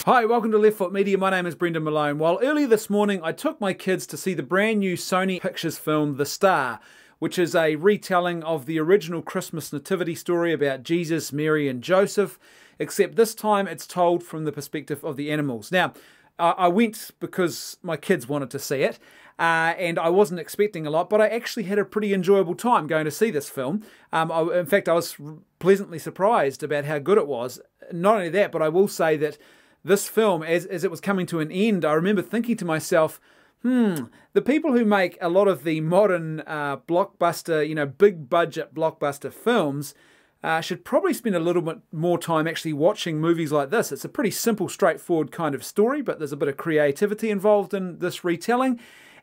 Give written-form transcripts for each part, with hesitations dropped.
Hi, welcome to Left Foot Media. My name is Brendan Malone. Well, earlier this morning, I took my kids to see the brand new Sony Pictures film, The Star, which is a retelling of the original Christmas nativity story about Jesus, Mary, and Joseph, except this time it's told from the perspective of the animals. Now, I went because my kids wanted to see it, and I wasn't expecting a lot, but I actually had a pretty enjoyable time going to see this film. In fact, I was pleasantly surprised about how good it was. Not only that, but I will say that this film, as it was coming to an end, I remember thinking to myself, the people who make a lot of the modern blockbuster, big budget blockbuster films should probably spend a little bit more time actually watching movies like this. It's a pretty simple, straightforward kind of story, but there's a bit of creativity involved in this retelling.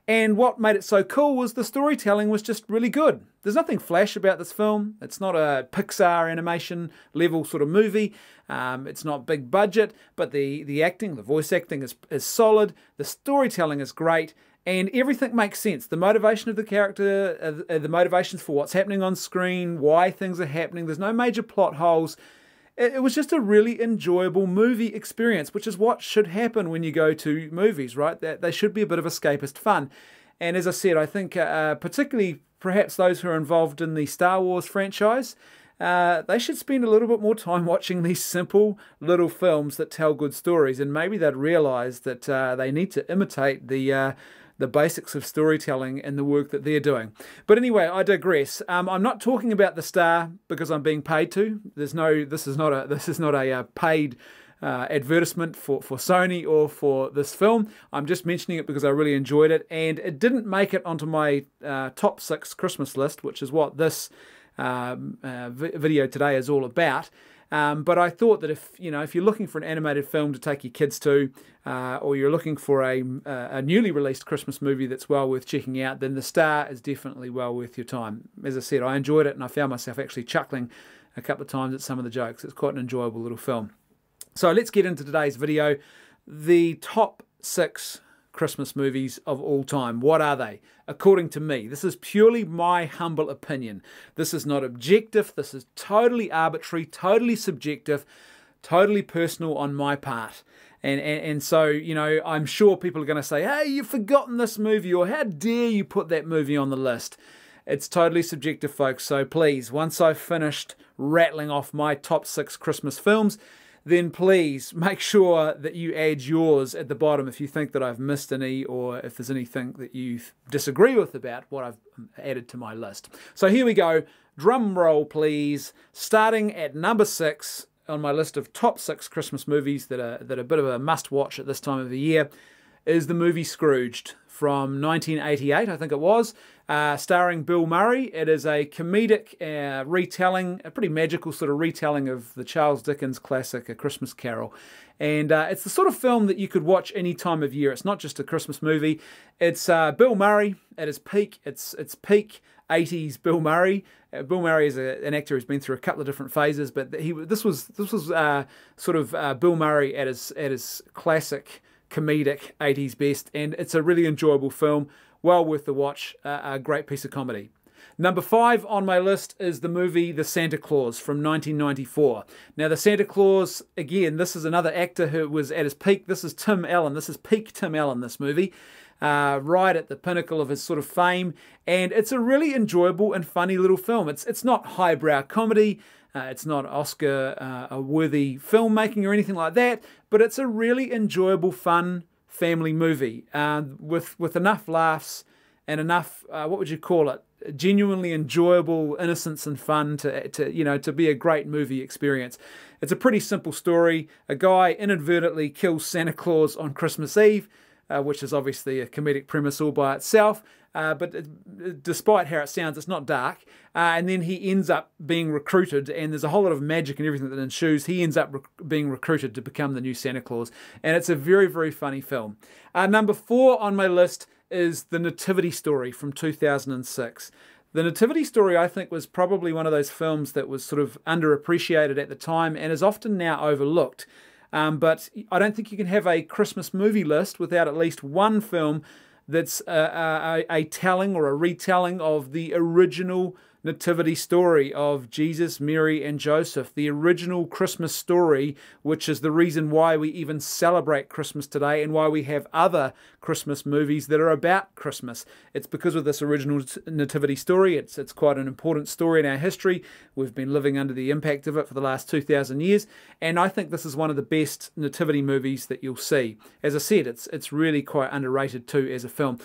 And what made it so cool was the storytelling was just really good. There's nothing flash about this film. It's not a Pixar animation level sort of movie. It's not big budget, but the acting, the voice acting is solid. The storytelling is great. And everything makes sense. The motivation of the character, the motivations for what's happening on screen, why things are happening. There's no major plot holes. It was just a really enjoyable movie experience, which is what should happen when you go to movies, right? That they should be a bit of escapist fun. And as I said, I think particularly perhaps those who are involved in the Star Wars franchise, they should spend a little bit more time watching these simple little films that tell good stories, and maybe they'd realise that they need to imitate the basics of storytelling and the work that they're doing. But anyway, I digress. I'm not talking about The Star because I'm being paid to. This is not a paid advertisement for Sony or for this film. I'm just mentioning it because I really enjoyed it, and it didn't make it onto my top 6 Christmas list, which is what this video today is all about. But I thought that if you're looking for an animated film to take your kids to, or you're looking for a newly released Christmas movie that's well worth checking out, then The Star is definitely well worth your time. As I said, I enjoyed it, and I found myself actually chuckling a couple of times at some of the jokes. It's quite an enjoyable little film. So let's get into today's video. The top 6 Christmas movies of all time. What are they? According to me, this is purely my humble opinion. This is not objective. This is totally arbitrary, totally subjective, totally personal on my part. And so, I'm sure people are going to say, hey, you've forgotten this movie, or how dare you put that movie on the list? It's totally subjective, folks. So please, once I've finished rattling off my top 6 Christmas films, then please make sure that you add yours at the bottom if you think that I've missed any, or if there's anything that you disagree with about what I've added to my list. So here we go. Drum roll, please. Starting at number 6 on my list of top 6 Christmas movies that are a bit of a must-watch at this time of the year is the movie Scrooged from 1988, I think it was, starring Bill Murray. It is a comedic retelling, a pretty magical sort of retelling of the Charles Dickens classic, A Christmas Carol. And it's the sort of film that you could watch any time of year. It's not just a Christmas movie. It's Bill Murray at his peak. It's peak 80s Bill Murray. Bill Murray is an actor who's been through a couple of different phases, but this was sort of Bill Murray at his classic comedic 80s best, and it's a really enjoyable film, well worth the watch, a great piece of comedy. Number 5 on my list is the movie The Santa Claus from 1994. Now, The Santa Claus, again, this is another actor who was at his peak. This is Tim Allen. This is peak Tim Allen, this movie. Right at the pinnacle of his sort of fame, and it's a really enjoyable and funny little film. It's not highbrow comedy, it's not Oscar-worthy filmmaking or anything like that, but it's a really enjoyable, fun family movie with enough laughs and enough, what would you call it, genuinely enjoyable innocence and fun to be a great movie experience. It's a pretty simple story. A guy inadvertently kills Santa Claus on Christmas Eve, which is obviously a comedic premise all by itself, but despite how it sounds, it's not dark. And then he ends up being recruited, and there's a whole lot of magic and everything that ensues. He ends up being recruited to become the new Santa Claus, and it's a very, very funny film. Number 4 on my list is The Nativity Story from 2006. The Nativity Story, I think, was probably one of those films that was sort of underappreciated at the time and is often now overlooked. But I don't think you can have a Christmas movie list without at least one film that's a telling or a retelling of the original nativity story of Jesus, Mary, and Joseph, the original Christmas story, which is the reason why we even celebrate Christmas today and why we have other Christmas movies that are about Christmas. It's because of this original nativity story. It's quite an important story in our history. We've been living under the impact of it for the last 2,000 years, and I think this is one of the best nativity movies that you'll see. As I said, it's really quite underrated too as a film.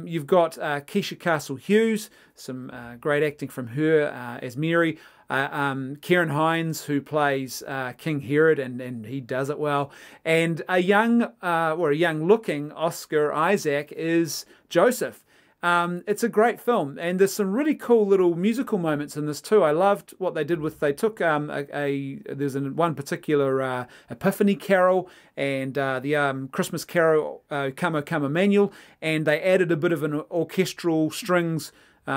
You've got Keisha Castle Hughes, some great acting from her as Mary. Kieran Hines, who plays King Herod, and he does it well. And a young-looking Oscar Isaac is Joseph. It's a great film, and there's some really cool little musical moments in this too. I loved what they did with, they took there's one particular Epiphany carol and the Christmas carol, Come O Come Emmanuel, and they added a bit of an orchestral strings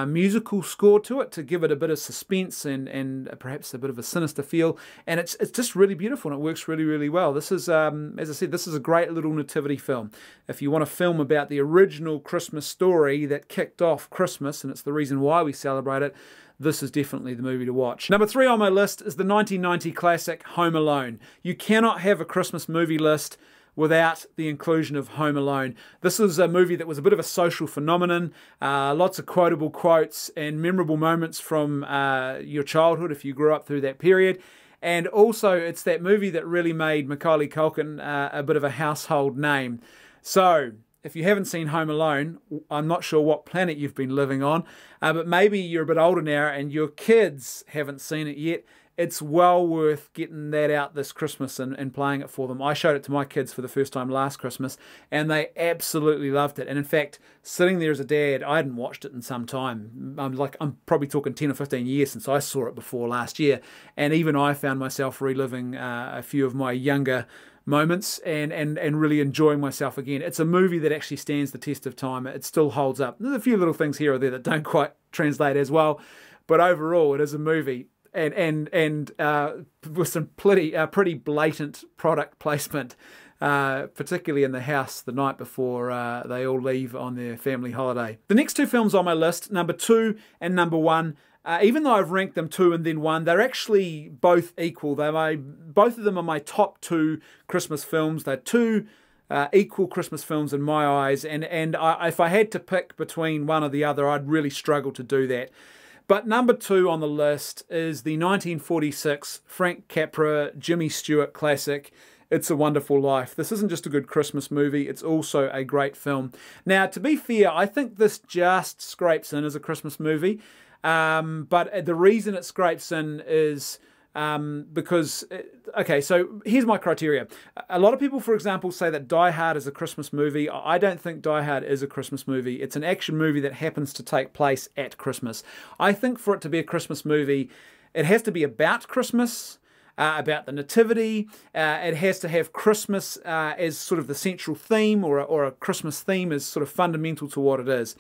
musical score to it to give it a bit of suspense and perhaps a bit of a sinister feel, and it's just really beautiful and it works really, really well. This is, as I said, this is a great little nativity film. If you want a film about the original Christmas story that kicked off Christmas, and it's the reason why we celebrate it, this is definitely the movie to watch. Number 3 on my list is the 1990 classic Home Alone. You cannot have a Christmas movie list without the inclusion of Home Alone. This is a movie that was a bit of a social phenomenon, lots of quotable quotes and memorable moments from your childhood if you grew up through that period. And also it's that movie that really made Macaulay Culkin a bit of a household name. So if you haven't seen Home Alone, I'm not sure what planet you've been living on, but maybe you're a bit older now and your kids haven't seen it yet. It's well worth getting that out this Christmas and playing it for them. I showed it to my kids for the first time last Christmas, and they absolutely loved it. And in fact, sitting there as a dad, I hadn't watched it in some time. I'm probably talking 10 or 15 years since I saw it before last year. And even I found myself reliving a few of my younger moments and really enjoying myself again. It's a movie that actually stands the test of time. It still holds up. There's a few little things here or there that don't quite translate as well, but overall it is a movie. And with some pretty blatant product placement, particularly in the house the night before they all leave on their family holiday. The next 2 films on my list, number 2 and number 1, even though I've ranked them 2 and then 1, they're actually both equal. Both of them are my top 2 Christmas films. They're 2 equal Christmas films in my eyes, and if I had to pick between one or the other, I'd really struggle to do that. But number 2 on the list is the 1946 Frank Capra, Jimmy Stewart classic, It's a Wonderful Life. This isn't just a good Christmas movie, it's also a great film. Now, to be fair, I think this just scrapes in as a Christmas movie, but the reason it scrapes in is because, okay, so here's my criteria. A lot of people, for example, say that Die Hard is a Christmas movie. I don't think Die Hard is a Christmas movie. It's an action movie that happens to take place at Christmas. I think for it to be a Christmas movie, it has to be about Christmas, about the nativity. It has to have Christmas as sort of the central theme, or a Christmas theme is sort of fundamental to what it is.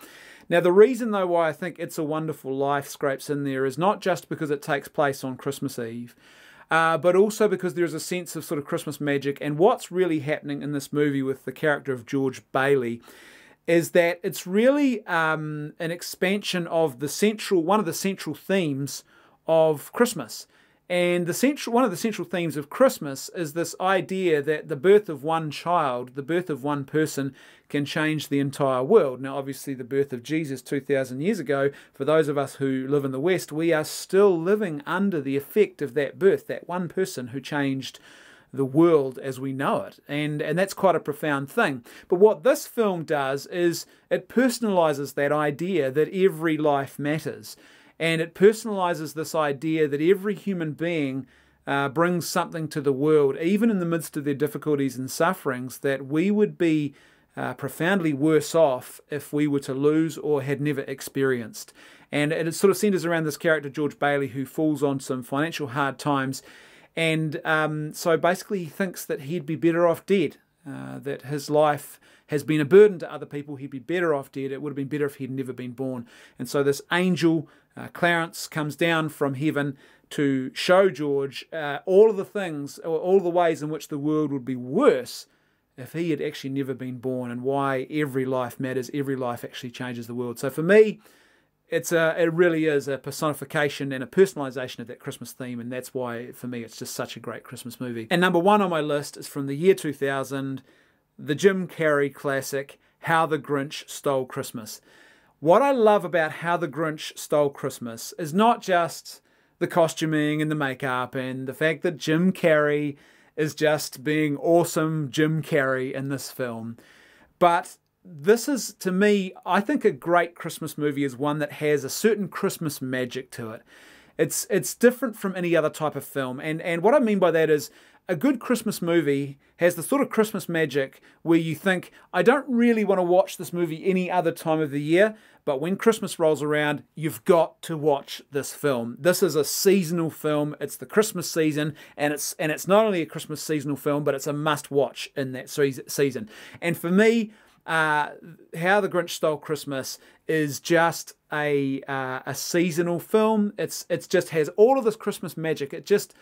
Now, the reason, though, why I think It's a Wonderful Life scrapes in there is not just because it takes place on Christmas Eve, but also because there's a sense of sort of Christmas magic. And what's really happening in this movie with the character of George Bailey is that it's really an expansion of one of the central themes of Christmas. And one of the central themes of Christmas is this idea that the birth of one child, the birth of one person, can change the entire world. Now, obviously, the birth of Jesus 2,000 years ago, for those of us who live in the West, we are still living under the effect of that birth, that one person who changed the world as we know it. And that's quite a profound thing. But what this film does is it personalizes that idea that every life matters. And it personalizes this idea that every human being brings something to the world, even in the midst of their difficulties and sufferings, that we would be profoundly worse off if we were to lose or had never experienced. And it sort of centers around this character, George Bailey, who falls on some financial hard times. And so basically he thinks that he'd be better off dead, that his life has been a burden to other people. He'd be better off dead. It would have been better if he'd never been born. And so this angel, Clarence, comes down from heaven to show George all of the things, or all the ways in which the world would be worse if he had actually never been born, and why every life matters, every life actually changes the world. So for me, it really is a personification and a personalization of that Christmas theme, and that's why, for me, it's just such a great Christmas movie. And number one on my list is from the year 2000, the Jim Carrey classic, How the Grinch Stole Christmas. What I love about How the Grinch Stole Christmas is not just the costuming and the makeup and the fact that Jim Carrey is just being awesome Jim Carrey in this film, but this is, to me, I think a great Christmas movie is one that has a certain Christmas magic to it. It's different from any other type of film. And what I mean by that is a good Christmas movie has the sort of Christmas magic where you think, I don't really want to watch this movie any other time of the year, but when Christmas rolls around, you've got to watch this film. This is a seasonal film. It's the Christmas season, and it's not only a Christmas seasonal film, but it's a must-watch in that season. And for me, How the Grinch Stole Christmas is just a seasonal film. It's just has all of this Christmas magic. It just,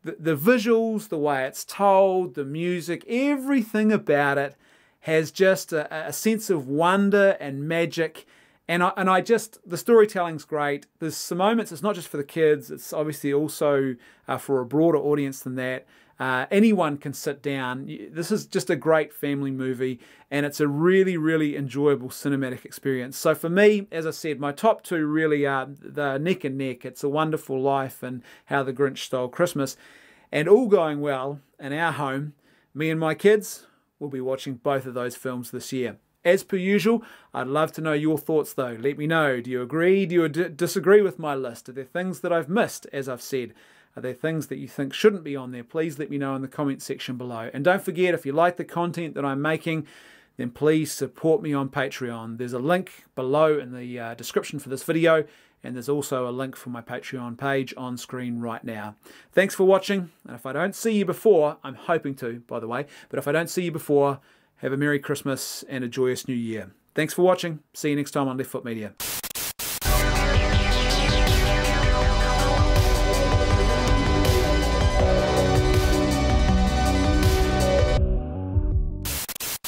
the visuals, the way it's told, the music, everything about it has just a sense of wonder and magic. And I just, the storytelling's great. There's some moments, it's not just for the kids, it's obviously also for a broader audience than that. Anyone can sit down. This is just a great family movie, and it's a really, really enjoyable cinematic experience. So for me, as I said, my top two really are the neck and neck. It's A Wonderful Life and How the Grinch Stole Christmas. And all going well in our home, me and my kids will be watching both of those films this year. As per usual, I'd love to know your thoughts though. Let me know. Do you agree? Do you disagree with my list? Are there things that I've missed, as I've said? Are there things that you think shouldn't be on there? Please let me know in the comment section below. And don't forget, if you like the content that I'm making, then please support me on Patreon. There's a link below in the description for this video, and there's also a link for my Patreon page on screen right now. Thanks for watching, and if I don't see you before, I'm hoping to, by the way, but if I don't see you before, have a Merry Christmas and a joyous New Year. Thanks for watching. See you next time on Left Foot Media.